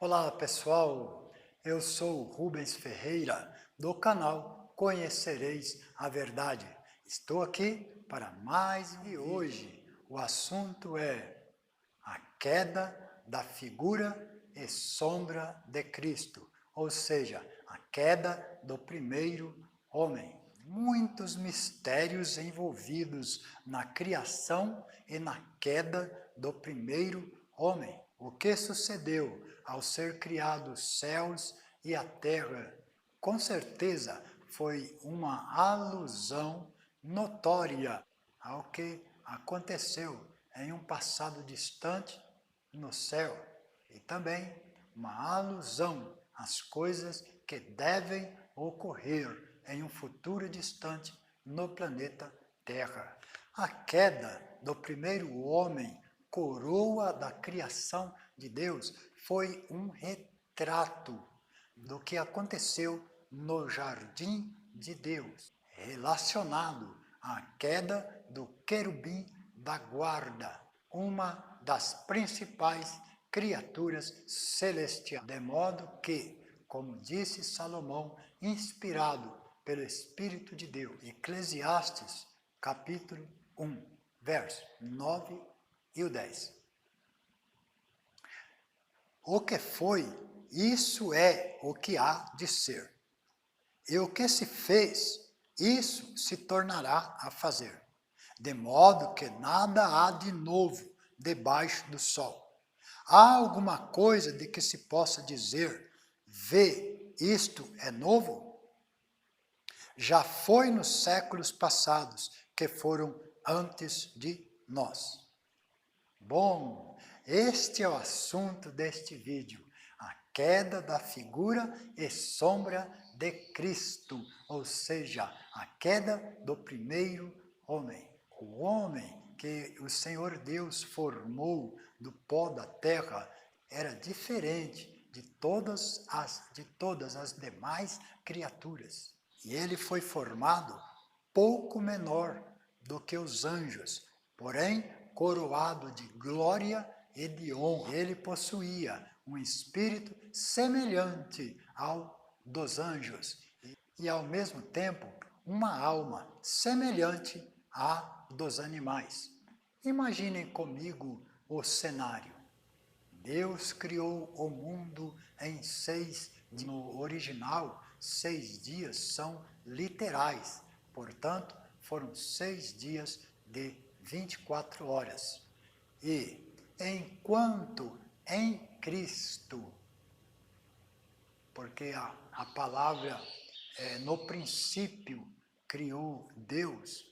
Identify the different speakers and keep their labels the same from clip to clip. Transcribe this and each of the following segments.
Speaker 1: Olá pessoal, eu sou Rubens Ferreira do canal Conhecereis a Verdade. Estou aqui para mais um vídeo. Hoje o assunto é a queda da figura e sombra de Cristo, ou seja, a queda do primeiro homem. Muitos mistérios envolvidos na criação e na queda do primeiro homem. O que sucedeu ao ser criados céus e a terra? Com certeza foi uma alusão notória ao que aconteceu em um passado distante no céu e também uma alusão às coisas que devem ocorrer em um futuro distante no planeta Terra. A queda do primeiro homem, coroa da criação de Deus, foi um retrato do que aconteceu no jardim de Deus, relacionado à queda do querubim da guarda, uma das principais criaturas celestiais, de modo que, como disse Salomão, inspirado pelo Espírito de Deus, Eclesiastes, capítulo 1, versos 9 e o 10. O que foi, isso é o que há de ser. E o que se fez, isso se tornará a fazer. De modo que nada há de novo debaixo do sol. Há alguma coisa de que se possa dizer, vê, isto é novo? Já foi nos séculos passados, que foram antes de nós. Bom, este é o assunto deste vídeo, a queda da figura e sombra de Cristo, ou seja, a queda do primeiro homem. O homem que o Senhor Deus formou do pó da terra era diferente de todas as demais criaturas. E ele foi formado pouco menor do que os anjos, porém coroado de glória e de honra. Ele possuía um espírito semelhante ao dos anjos e ao mesmo tempo uma alma semelhante à dos animais. Imaginem comigo o cenário. Deus criou o mundo em 6 dias. No original, 6 dias são literais, portanto, foram 6 dias de 24 horas. E enquanto em Cristo, porque a palavra no princípio criou Deus,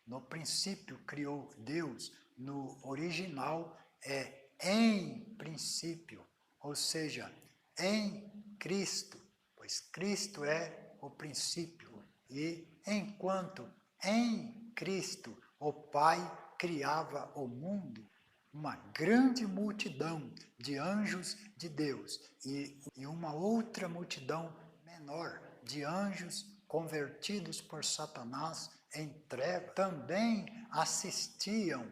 Speaker 1: no princípio criou Deus, no original é em princípio, ou seja, em Cristo, pois Cristo é o princípio. E enquanto em Cristo o Pai criava o mundo, uma grande multidão de anjos de Deus e uma outra multidão menor de anjos convertidos por Satanás em trevas também assistiam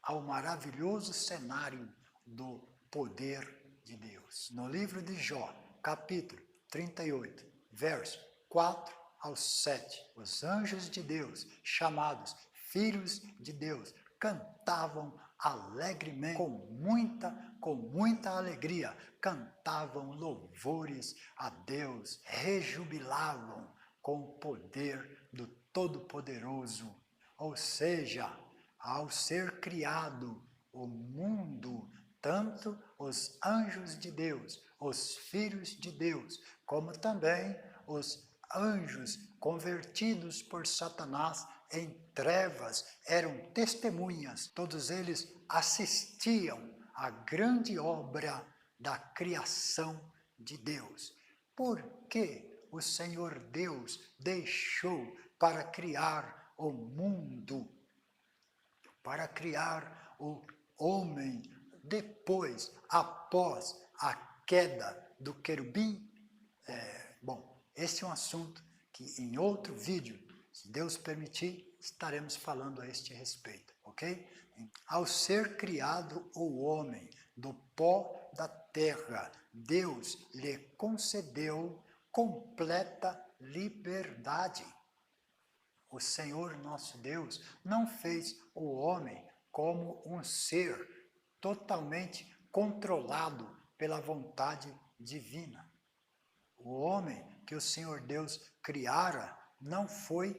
Speaker 1: ao maravilhoso cenário do poder de Deus. No livro de Jó, capítulo 38, verso 4 ao 7, os anjos de Deus, chamados filhos de Deus, cantavam alegremente, com muita alegria, cantavam louvores a Deus, rejubilavam com o poder do Todo-Poderoso. Ou seja, ao ser criado o mundo, tanto os anjos de Deus, os filhos de Deus, como também os anjos convertidos por Satanás em trevas, eram testemunhas. Todos eles assistiam à grande obra da criação de Deus. Por que o Senhor Deus deixou para criar o mundo, para criar o homem, após a queda do querubim? Bom, esse é um assunto que em outro vídeo, se Deus permitir, estaremos falando a este respeito, ok? Ao ser criado o homem do pó da terra, Deus lhe concedeu completa liberdade. O Senhor nosso Deus não fez o homem como um ser totalmente controlado pela vontade divina. O homem que o Senhor Deus criara não foi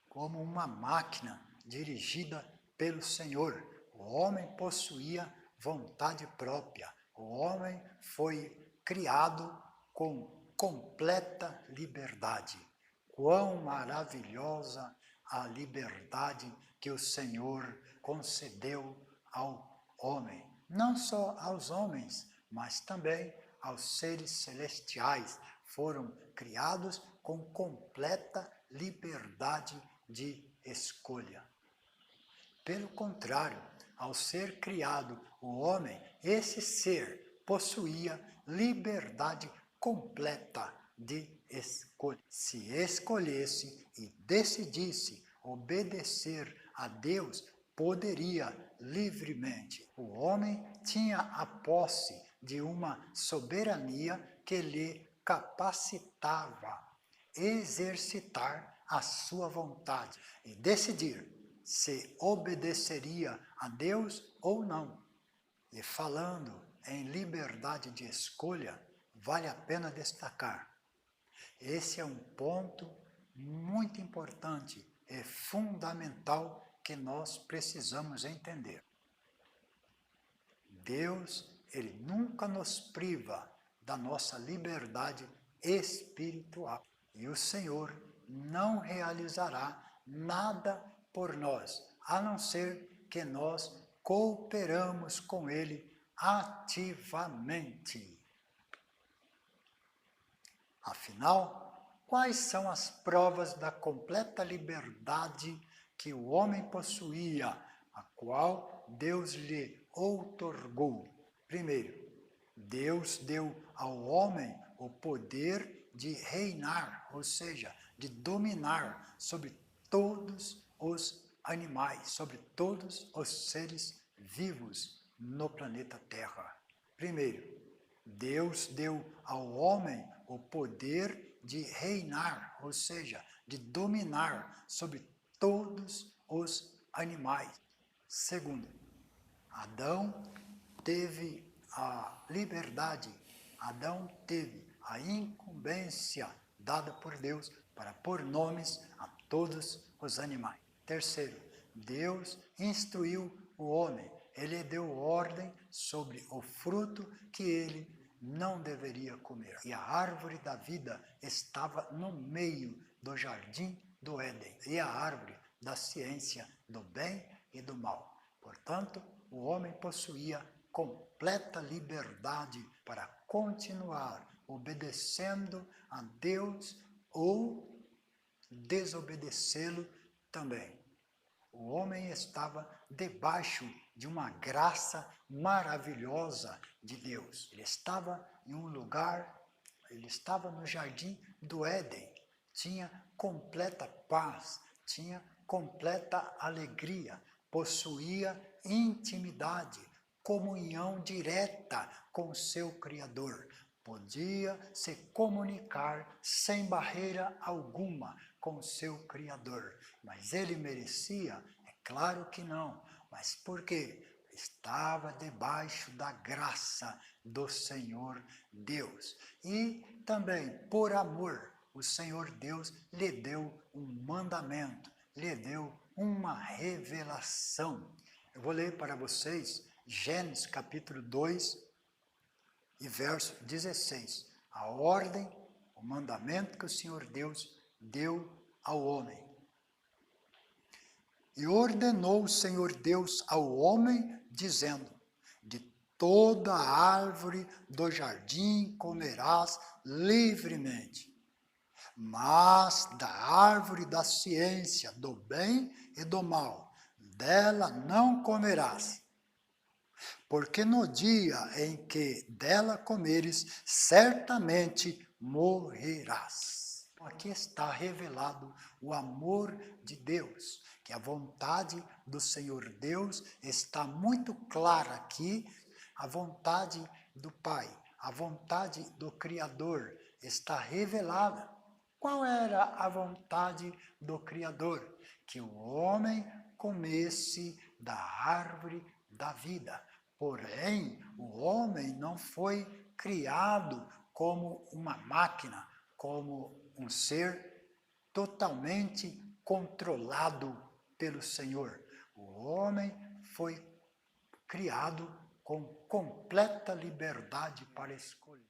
Speaker 1: como uma máquina dirigida pelo Senhor. O homem possuía vontade própria. O homem foi criado com completa liberdade. Quão maravilhosa a liberdade que o Senhor concedeu ao homem. Não só aos homens, mas também aos seres celestiais. Foram criados com completa liberdade de escolha. Pelo contrário, ao ser criado o homem, esse ser possuía liberdade completa de escolha. Se escolhesse e decidisse obedecer a Deus, poderia livremente. O homem tinha a posse de uma soberania que lhe capacitava exercitar a sua vontade e decidir se obedeceria a Deus ou não. E falando em liberdade de escolha, vale a pena destacar. Esse é um ponto muito importante e fundamental que nós precisamos entender. Deus, Ele nunca nos priva da nossa liberdade espiritual. E o Senhor não realizará nada por nós, a não ser que nós cooperamos com Ele ativamente. Afinal, quais são as provas da completa liberdade que o homem possuía, a qual Deus lhe outorgou? Primeiro, Deus deu ao homem o poder de reinar, ou seja, de dominar sobre todos os animais, sobre todos os seres vivos no planeta Terra. Primeiro, Deus deu ao homem o poder de reinar, ou seja, de dominar sobre todos os animais. Segundo, Adão teve a liberdade, Adão teve a incumbência dada por Deus para pôr nomes a todos os animais. Terceiro, Deus instruiu o homem, ele deu ordem sobre o fruto que ele não deveria comer. E a árvore da vida estava no meio do jardim do Éden, e a árvore da ciência do bem e do mal. Portanto, o homem possuía completa liberdade para continuar obedecendo a Deus ou desobedecê-lo também. O homem estava debaixo de uma graça maravilhosa de Deus. Ele estava em um lugar, ele estava no jardim do Éden, tinha completa paz, tinha completa alegria, possuía intimidade, comunhão direta com o seu Criador. Podia se comunicar sem barreira alguma com o seu Criador. Mas ele merecia? É claro que não. Mas por quê? Estava debaixo da graça do Senhor Deus. E também, por amor, o Senhor Deus lhe deu um mandamento, lhe deu uma revelação. Eu vou ler para vocês Gênesis capítulo 2 e verso 16. A ordem, o mandamento que o Senhor Deus deu ao homem. E ordenou o Senhor Deus ao homem, dizendo: de toda árvore do jardim comerás livremente, mas da árvore da ciência do bem e do mal, dela não comerás. Porque no dia em que dela comeres, certamente morrerás. Aqui está revelado o amor de Deus, que a vontade do Senhor Deus está muito clara aqui, a vontade do Pai, a vontade do Criador está revelada. Qual era a vontade do Criador? Que o homem comesse da árvore da vida. Porém, o homem não foi criado como uma máquina, como um ser totalmente controlado pelo Senhor. O homem foi criado com completa liberdade para escolher.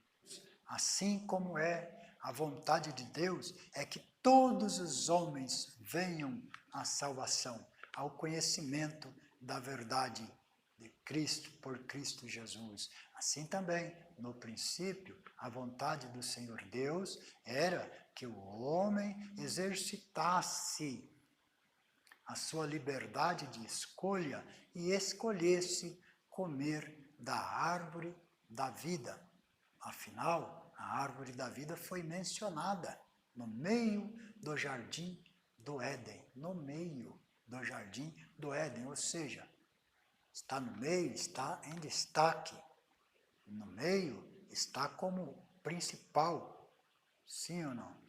Speaker 1: Assim como é a vontade de Deus, é que todos os homens venham à salvação, ao conhecimento da verdade de Cristo, por Cristo Jesus. Assim também, no princípio, a vontade do Senhor Deus era que o homem exercitasse a sua liberdade de escolha e escolhesse comer da árvore da vida. Afinal, a árvore da vida foi mencionada no meio do jardim do Éden, no meio do jardim do Éden, ou seja, está no meio, está em destaque. No meio está como principal, sim ou não?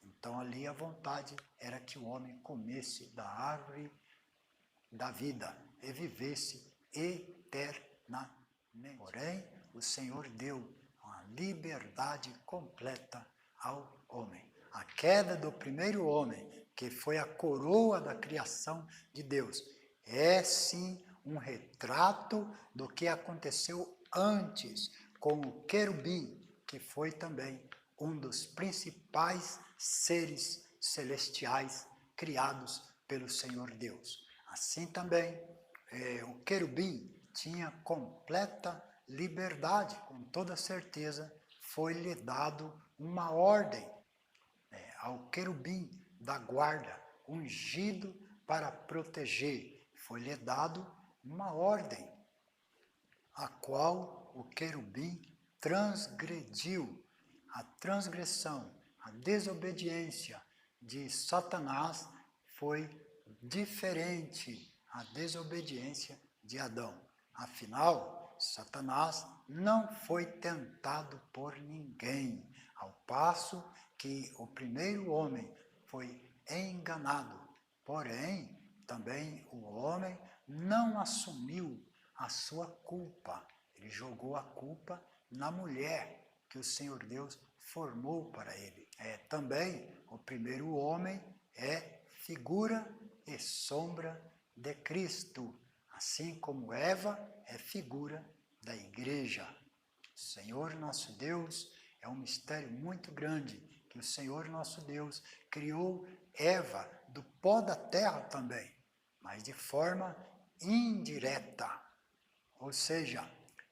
Speaker 1: Então ali a vontade era que o homem comesse da árvore da vida e vivesse eternamente. Porém, o Senhor deu uma liberdade completa ao homem. A queda do primeiro homem, que foi a coroa da criação de Deus, é sim um retrato do que aconteceu antes com o querubim, que foi também um dos principais seres celestiais criados pelo Senhor Deus. Assim também, o querubim tinha completa liberdade, com toda certeza foi-lhe dado uma ordem ao querubim da guarda, ungido para proteger. Foi-lhe dado uma ordem, a qual o querubim transgrediu. A transgressão, a desobediência de Satanás foi diferente à desobediência de Adão. Afinal, Satanás não foi tentado por ninguém, ao passo que o primeiro homem foi enganado. Porém, também o homem não assumiu a sua culpa. Ele jogou a culpa na mulher que o Senhor Deus formou para ele. Também o primeiro homem é figura e sombra de Cristo, assim como Eva é figura da igreja. O Senhor nosso Deus é um mistério muito grande, que o Senhor nosso Deus criou Eva do pó da terra também, mas de forma indireta. Ou seja,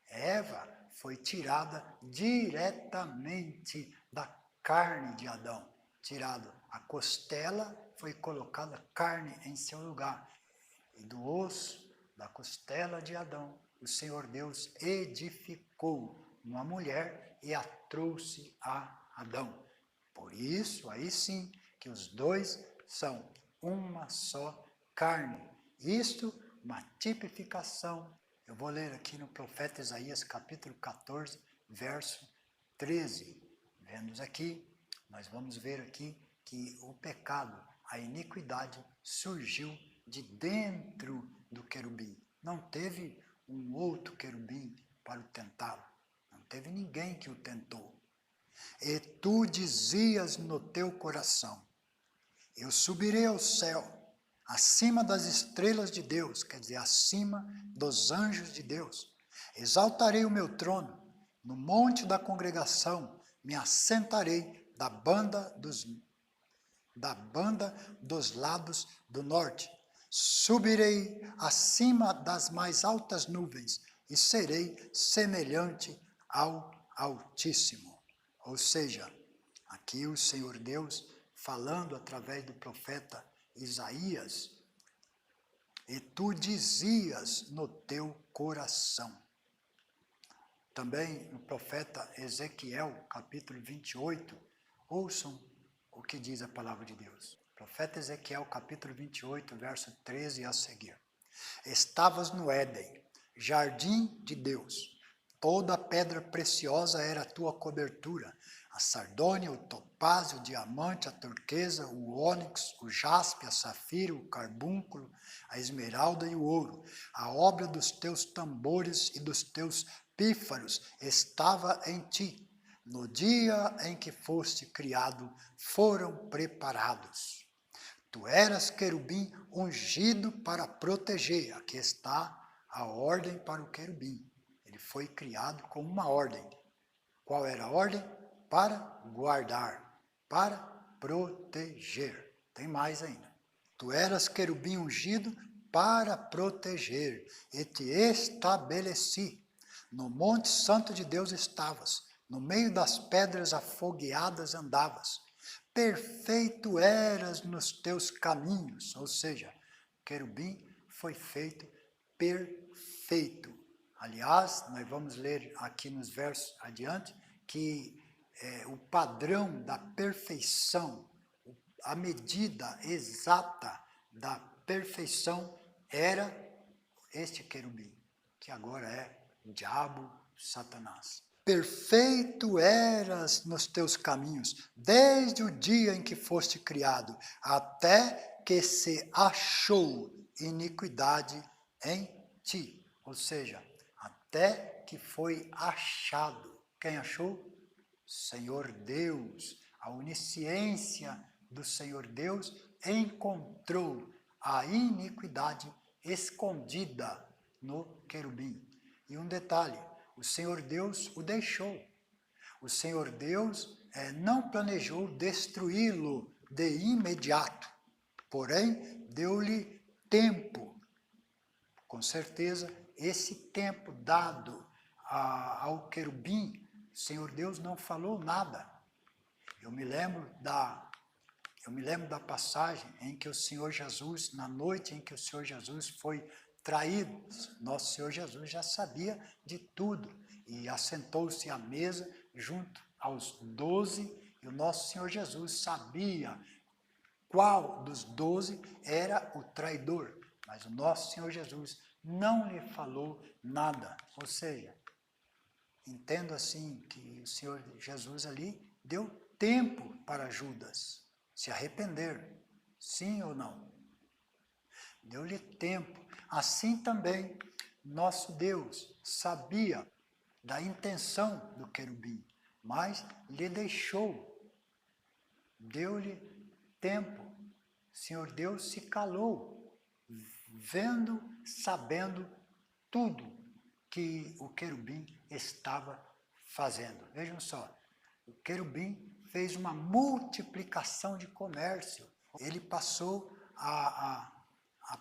Speaker 1: Eva foi tirada diretamente da carne de Adão. Tirado a costela, foi colocada carne em seu lugar. E do osso, da costela de Adão, o Senhor Deus edificou uma mulher e a trouxe a Adão. Por isso, aí sim, que os dois são uma só carne. Isto, uma tipificação. Eu vou ler aqui no profeta Isaías, capítulo 14, verso 13. Vemos aqui, nós vamos ver aqui que o pecado, a iniquidade, surgiu de dentro do querubim. Não teve um outro querubim para o tentá-lo. Não teve ninguém que o tentou. E tu dizias no teu coração, eu subirei ao céu, acima das estrelas de Deus, quer dizer, acima dos anjos de Deus. Exaltarei o meu trono, no monte da congregação, me assentarei da banda dos lados do norte. Subirei acima das mais altas nuvens e serei semelhante ao Altíssimo. Ou seja, aqui o Senhor Deus falando através do profeta Isaías, e tu dizias no teu coração. Também no profeta Ezequiel, capítulo 28, ouçam o que diz a palavra de Deus. Profeta Ezequiel, capítulo 28, verso 13 a seguir. Estavas no Éden, jardim de Deus. Toda pedra preciosa era a tua cobertura. A sardônia, o topázio, o diamante, a turquesa, o ônix, o jaspe, a safira, o carbúnculo, a esmeralda e o ouro. A obra dos teus tambores e dos teus pífaros estava em ti. No dia em que foste criado, foram preparados. Tu eras querubim ungido para proteger. Aqui está a ordem para o querubim. Ele foi criado com uma ordem. Qual era a ordem? Para guardar, para proteger. Tem mais ainda. Tu eras querubim ungido para proteger, e te estabeleci. No monte santo de Deus estavas, no meio das pedras afogueadas andavas. Perfeito eras nos teus caminhos, ou seja, querubim foi feito perfeito. Aliás, nós vamos ler aqui nos versos adiante que o padrão da perfeição, a medida exata da perfeição era este querubim, que agora é o diabo, Satanás. Perfeito eras nos teus caminhos, desde o dia em que foste criado, até que se achou iniquidade em ti. Ou seja, até que foi achado. Quem achou? Senhor Deus. A onisciência do Senhor Deus encontrou a iniquidade escondida no querubim. E um detalhe, o Senhor Deus o deixou. O Senhor Deus não planejou destruí-lo de imediato, porém deu-lhe tempo. Com certeza, esse tempo dado ao querubim, o Senhor Deus não falou nada. Eu me lembro da passagem em que o Senhor Jesus, na noite em que o Senhor Jesus foi traído, nosso Senhor Jesus já sabia de tudo e assentou-se à mesa junto aos 12 e o nosso Senhor Jesus sabia qual dos 12 era o traidor, mas o nosso Senhor Jesus não lhe falou nada, ou seja, entendo assim que o Senhor Jesus ali deu tempo para Judas se arrepender, sim ou não? Deu-lhe tempo. Assim também, nosso Deus sabia da intenção do querubim, mas lhe deixou, deu-lhe tempo. O Senhor Deus se calou, vendo, sabendo tudo que o querubim estava fazendo. Vejam só, o querubim fez uma multiplicação de comércio. Ele passou a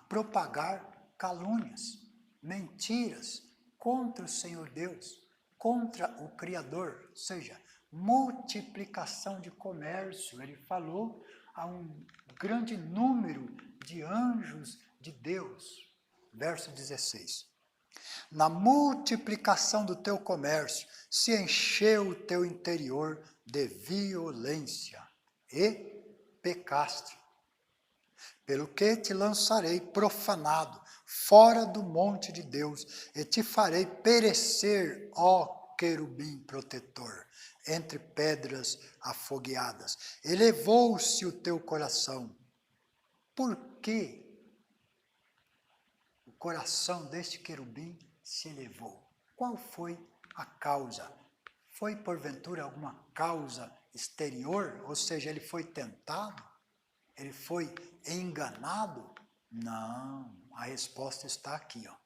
Speaker 1: propagar calúnias, mentiras contra o Senhor Deus, contra o Criador, ou seja, multiplicação de comércio. Ele falou a um grande número de anjos de Deus. Verso 16. Na multiplicação do teu comércio, se encheu o teu interior de violência e pecaste. Pelo que te lançarei profanado fora do monte de Deus e te farei perecer, ó querubim protetor, entre pedras afogueadas. Elevou-se o teu coração. Por que o coração deste querubim se elevou? Qual foi a causa? Foi porventura alguma causa exterior? Ou seja, ele foi tentado? Ele foi enganado? Não, a resposta está aqui. Ó.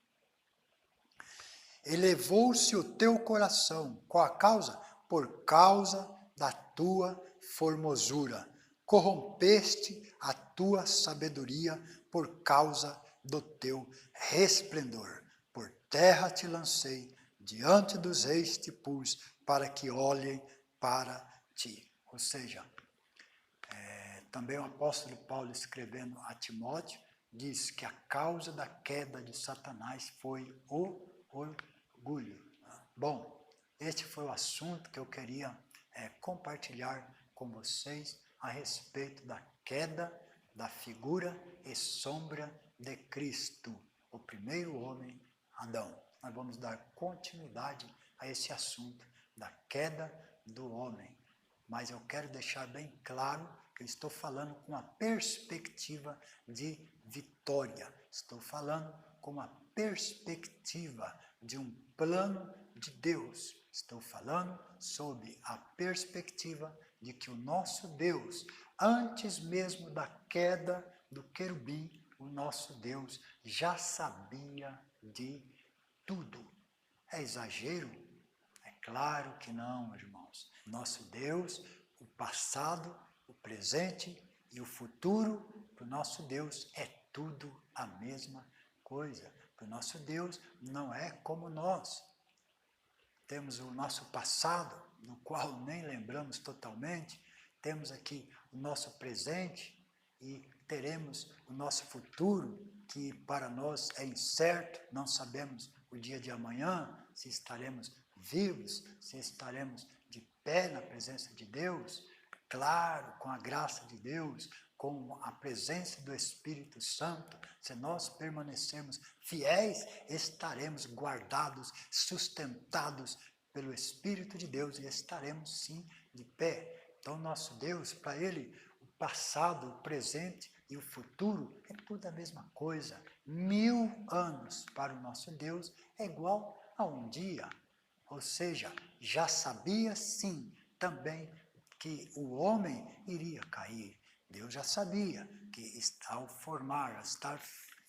Speaker 1: Elevou-se o teu coração. Qual a causa? Por causa da tua formosura. Corrompeste a tua sabedoria por causa do teu resplendor. Por terra te lancei, diante dos reis te pus, para que olhem para ti. Ou seja, também o apóstolo Paulo, escrevendo a Timóteo, diz que a causa da queda de Satanás foi o orgulho. Bom, este foi o assunto que eu queria compartilhar com vocês a respeito da queda da figura e sombra de Cristo, o primeiro homem, Adão. Nós vamos dar continuidade a esse assunto da queda do homem. Mas eu quero deixar bem claro que eu estou falando com a perspectiva de vitória. Estou falando com a perspectiva de um plano de Deus. Estou falando sob a perspectiva de que o nosso Deus, antes mesmo da queda do querubim, o nosso Deus já sabia de tudo. É exagero? É claro que não, irmãos. Nosso Deus, o passado, o presente e o futuro, para o nosso Deus é tudo a mesma coisa. Para o nosso Deus não é como nós. Temos o nosso passado, no qual nem lembramos totalmente. Temos aqui o nosso presente e teremos o nosso futuro, que para nós é incerto, não sabemos o dia de amanhã, se estaremos vivos, se estaremos de pé na presença de Deus. Claro, com a graça de Deus, com a presença do Espírito Santo, se nós permanecermos fiéis, estaremos guardados, sustentados pelo Espírito de Deus e estaremos sim de pé. Então, nosso Deus, para Ele, o passado, o presente e o futuro é tudo a mesma coisa. 1000 anos para o nosso Deus é igual a um dia. Ou seja, já sabia sim também que o homem iria cair. Deus já sabia que ao formar, ao estar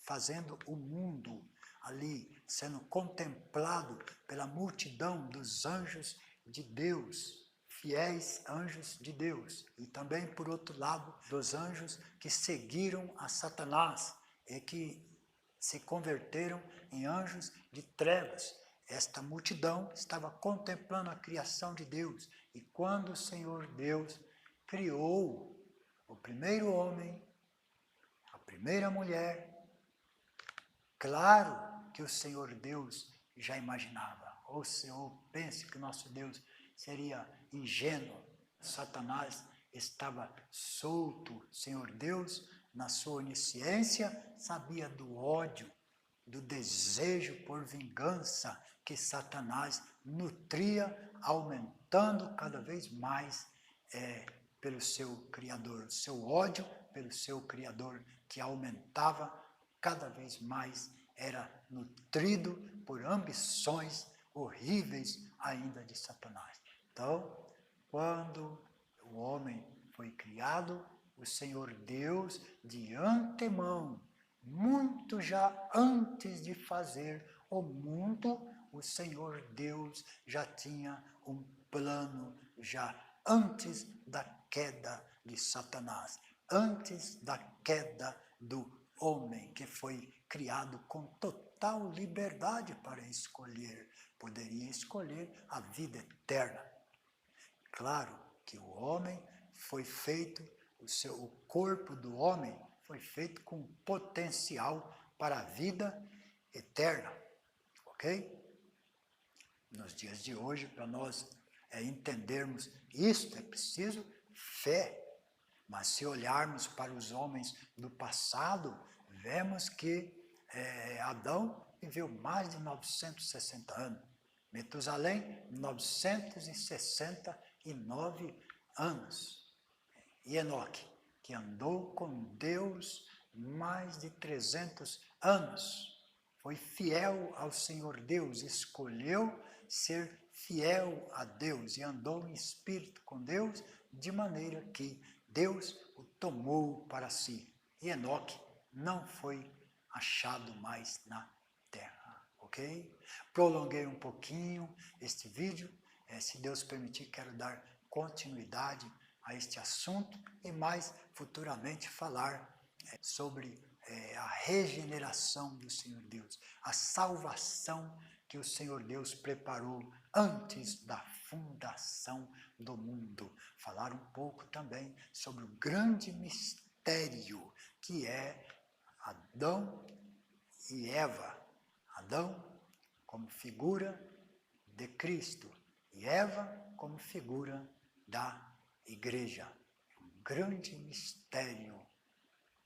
Speaker 1: fazendo o mundo ali, sendo contemplado pela multidão dos anjos de Deus, fiéis anjos de Deus, e também, por outro lado, dos anjos que seguiram a Satanás e que se converteram em anjos de trevas. Esta multidão estava contemplando a criação de Deus. E quando o Senhor Deus criou o primeiro homem, a primeira mulher, claro que o Senhor Deus já imaginava. Ou o Senhor pense que o nosso Deus seria ingênuo. Satanás estava solto. O Senhor Deus, na sua onisciência, sabia do ódio, do desejo por vingança que Satanás nutria, aumentando cada vez mais pelo seu Criador. O seu ódio pelo seu Criador, que aumentava cada vez mais, era nutrido por ambições horríveis ainda de Satanás. Então, quando o homem foi criado, o Senhor Deus, de antemão, muito já antes de fazer o mundo, o Senhor Deus já tinha um plano, já antes da queda de Satanás, antes da queda do homem, que foi criado com total liberdade para escolher. Poderia escolher a vida eterna. Claro que o homem foi feito, o corpo do homem foi feito com potencial para a vida eterna, ok? Nos dias de hoje, para nós entendermos isto, é preciso fé. Mas se olharmos para os homens do passado, vemos que Adão viveu mais de 960 anos. Metusalém, 969 anos. E Enoque, que andou com Deus mais de 300 anos, foi fiel ao Senhor Deus, escolheu ser fiel a Deus e andou em espírito com Deus, de maneira que Deus o tomou para si. E Enoque não foi achado mais na terra, ok? Prolonguei um pouquinho este vídeo, se Deus permitir, quero dar continuidade a este assunto e mais futuramente falar sobre a regeneração do Senhor Deus, a salvação que o Senhor Deus preparou antes da fundação do mundo. Falar um pouco também sobre o grande mistério que é Adão e Eva. Adão como figura de Cristo e Eva como figura da igreja. Um grande mistério.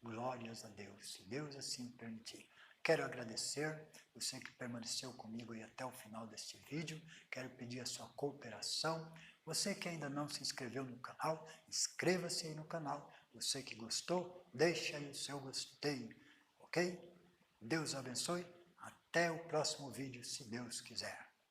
Speaker 1: Glórias a Deus, se Deus assim permitir. Quero agradecer você que permaneceu comigo aí até o final deste vídeo. Quero pedir a sua cooperação. Você que ainda não se inscreveu no canal, inscreva-se aí no canal. Você que gostou, deixe aí o seu gostei, ok? Deus abençoe. Até o próximo vídeo, se Deus quiser.